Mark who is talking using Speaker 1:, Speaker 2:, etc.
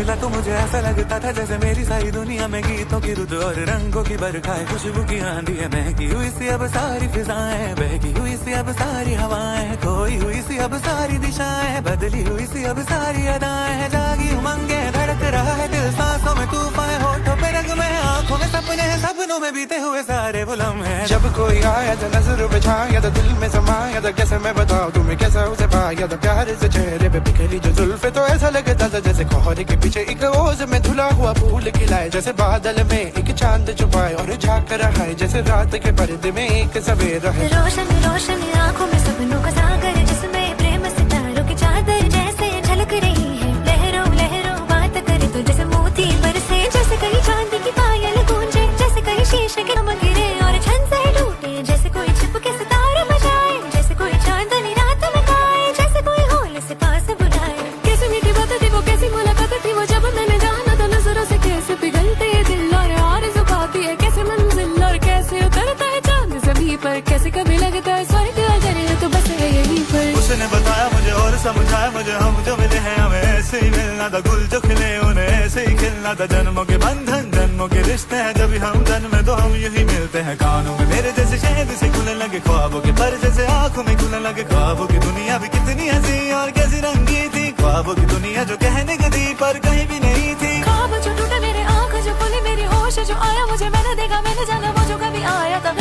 Speaker 1: मिला तो मुझे ऐसा लगता था जैसे मेरी सारी दुनिया में गीतों की रुत और रंगों की बरखाएं, खुशबू की आंधी है, महकी हुई सी अब सारी फिजाएं, बहकी हुई सी अब सारी हवाएं, खोई हुई सी अब सारी दिशाएं, बदली हुई सी अब सारी अदाएं, जागी उमंगे धड़क रहा है दिल, सांसों में तूफान, होठों पे नगमे, आंखों में सपने हैं, सपनों में बीते हुए सारे वो लम्हे।
Speaker 2: जब कोई आया तो नजर पे छाया तो दिल में समाया था, कैसे मैं बताऊं तुम्हें कैसा उसे पाया था, प्यार से चेहरे पे बिखरी जो जुल्फे तो ऐसा लगता था जैसे कोहरे के पीछे एक ओस में धुला हुआ फूल खिलाए, जैसे बादल में एक चांद छुपाए और झांक रहा है जैसे रात के पर्दे में एक सवेरा है।
Speaker 3: रोशन रोशन आंखों में सपनों का सागर, जिसमें प्रेम सितारों की चादर जैसे झलक रही है, लहरों लहरों बात करे तो जैसे मोती बरसे, जैसे कहीं चांदी की पायल गूंजे, जैसे कहीं शीशे के नमक गिरे और छन से टूटे, जैसे कोई छिप के सितारे बजाए, जैसे कोई चांदनी रात में गाए, जैसे कोई होल से पास बुलाए। कैसी मीठी बात थी वो, कैसी मुलाकात थी वो, जब मैंने जाना तो नजरों से कैसे पिघलते ये दिल और आरज़ू पाती है कैसे मंजिल, और कैसे उतरता है चांद ज़मीं पर, कैसे कभी लगता है स्वर्ग अगर है तो बस है यहीं पर।
Speaker 1: उसने बताया मुझे और समझाया मुझे, हम जो मिले हैं हमें ऐसे ही मिलना था, गुल जो खिले उन्हें ऐसे ही खिलना था, जन्मों के बंधन जन्मों के रिश्ते हैं, जब हम जन्मे तो हम यही मिलते हैं। कानों में मेरे जैसे शहद से खुलने लगे ख्वाबों के पर, जैसे आंखों में खुलने लगे ख्वाबों की दुनिया भी कितनी हंसी और कैसी रंगी थी, ख्वाबों की दुनिया जो कहने की थी पर कहीं भी नहीं थी।
Speaker 3: ख्वाब जो टूटे मेरे, आँख जो खुली मेरी, होश जो आया मुझे, मैंने देखा मैंने जाना वो जो कभी आया था।